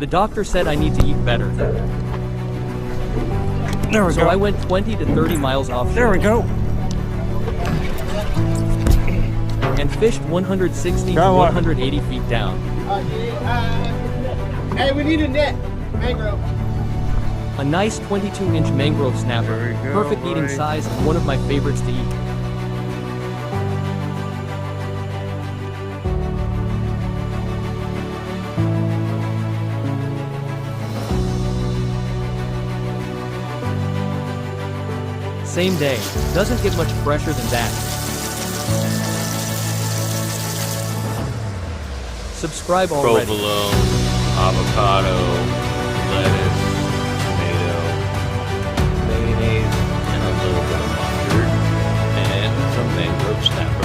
The doctor said I need to eat better. There we So go. I went 20 to 30 miles offshore. There we go. And fished 160 to Got one. 180 feet down. Hey, we need a net. Mangrove. A nice 22-inch mangrove snapper, There we go, perfect eating buddy. size and one of my favorites to eat. Same day, doesn't get much fresher than that. Subscribe already. Provolone, avocado, lettuce, tomato, mayonnaise, and a little bit of mustard, and some mangrove snapper.